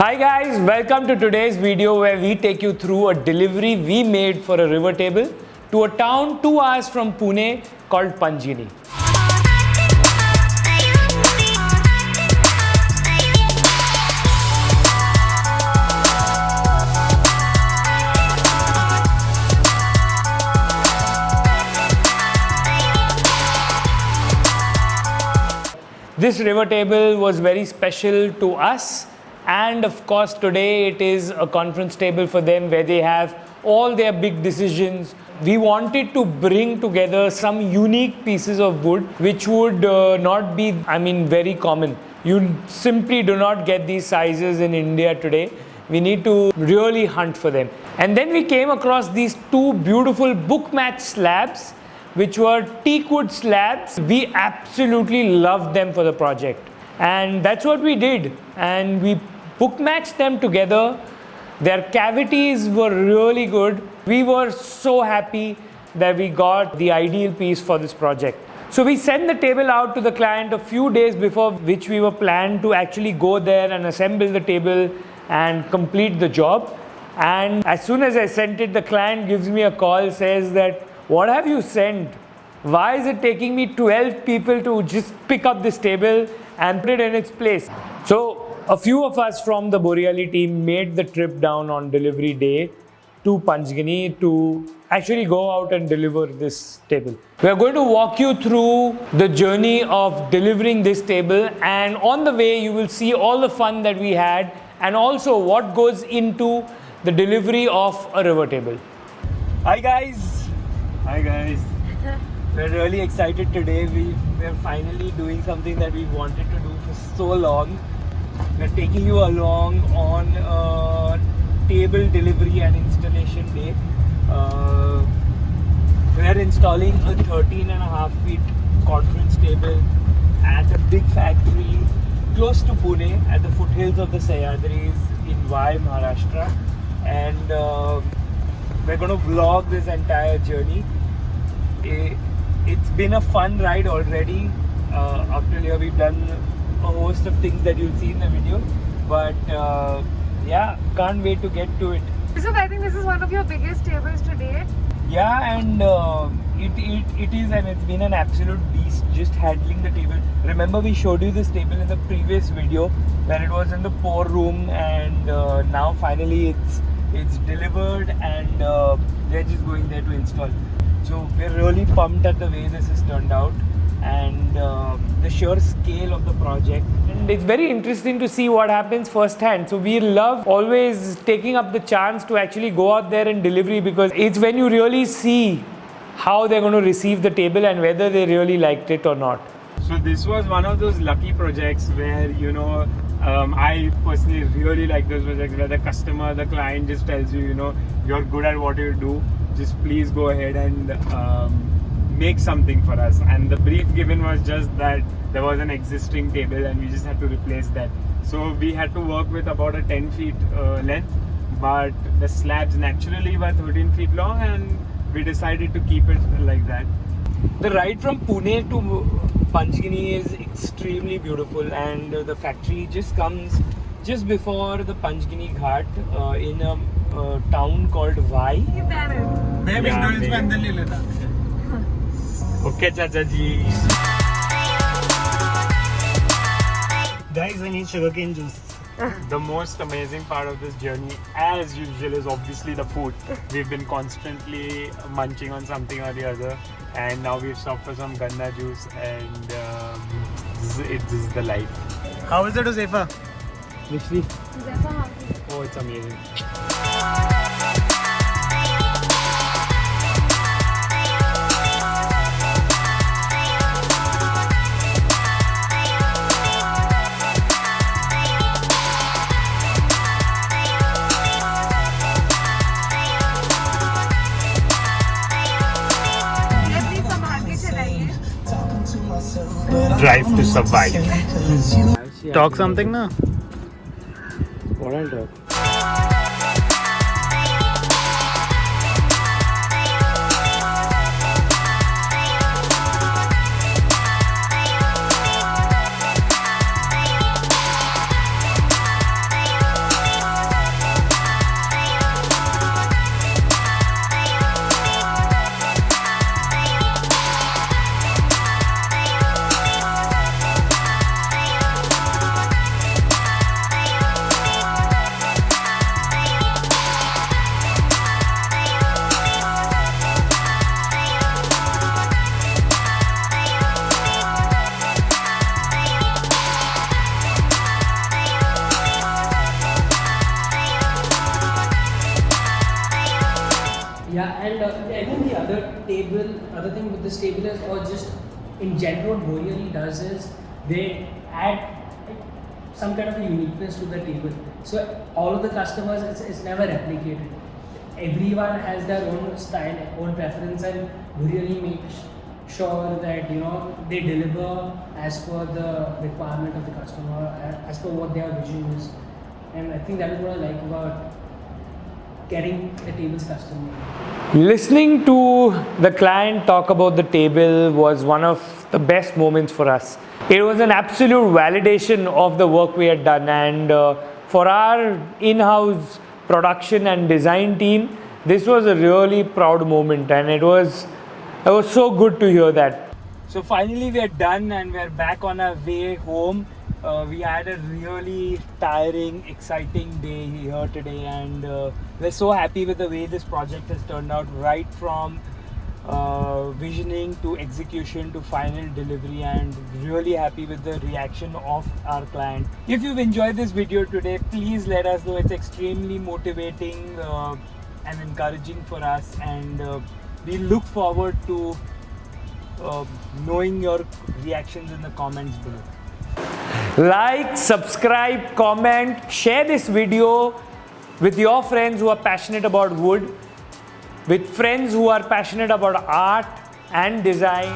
Hi guys, welcome to today's video where we take you through a delivery we made for a river table to a town 2 hours from Pune called Panchgani. This river table was very special to us, and of course today it is a conference table for them where they have all their big decisions. We wanted to bring together some unique pieces of wood which would not be, very common. You simply do not get these sizes in India today. We need to really hunt for them. And then we came across these two beautiful book match slabs which were Teakwood slabs. We absolutely loved them for the project, and that's what we did, and we book matched them together. Their cavities were really good. We were so happy that we got the ideal piece for this project. So we sent the table out to the client a few days before which we were planned to actually go there and assemble the table and complete the job. And as soon as I sent it, the client gives me a call, says that, "What have you sent? Why is it taking me 12 people to just pick up this table and put it in its place?" So a few of us from the Boreali team made the trip down on delivery day to Panchgani to actually go out and deliver this table. We are going to walk you through the journey of delivering this table, and on the way you will see all the fun that we had and also what goes into the delivery of a river table. Hi guys! Hi guys! We're really excited today. We're finally doing something that we wanted to do for so long. We're taking you along on a table delivery and installation day. We're installing a 13.5 feet conference table at a big factory close to Pune at the foothills of the SIDRs in Maharashtra. And we're going to vlog this entire journey. It's been a fun ride already. Up till here we've done a host of things that you'll see in the video, but can't wait to get to it. So I think this is one of your biggest tables to date. Yeah, and it is, and it's been an absolute beast just handling the table. Remember, we showed you this table in the previous video where it was in the pour room, and now finally it's delivered, and they're just going there to install. So we're really pumped at the way this has turned out, and the sheer scale of the project. And it's very interesting to see what happens firsthand. So we love always taking up the chance to actually go out there and delivery, because it's when you really see how they're going to receive the table and whether they really liked it or not. So this was one of those lucky projects where, I personally really like those projects where the client just tells you, you're good at what you do, just please go ahead and make something for us. And the brief given was just that there was an existing table and we just had to replace that. So we had to work with about a 10 feet length, but the slabs naturally were 13 feet long, and we decided to keep it like that. The ride from Pune to Panchgani is extremely beautiful, and the factory just comes just before the Panchgani Ghat in a town called Vai. Okay, Chacha ji. Guys, I need sugarcane juice. The most amazing part of this journey, as usual, is obviously the food. We've been constantly munching on something or the other, and now we've stopped for some ganda juice, and this is the life. How is it, Josefa? Literally. Oh, it's amazing. Drive to survive. Talk something na. What I'll talk? I think the other thing with this table is, or just in general, what Boriyari does is they add some kind of a uniqueness to the table. So all of the customers, it's never replicated. Everyone has their own style, own preference, and Boriyari makes sure that they deliver as per the requirement of the customer, as per what their vision is. And I think that is what I like about getting the tables custom made. Listening to the client talk about the table was one of the best moments for us. It was an absolute validation of the work we had done, and for our in-house production and design team, this was a really proud moment, and it was so good to hear that. So finally we are done and we are back on our way home. We had a really tiring, exciting day here today, and we're so happy with the way this project has turned out, right from visioning to execution to final delivery, and really happy with the reaction of our client. If you've enjoyed this video today, please let us know. It's extremely motivating and encouraging for us, and we look forward to knowing your reactions in the comments below. Like, subscribe, comment, share this video with your friends who are passionate about wood, with friends who are passionate about art and design.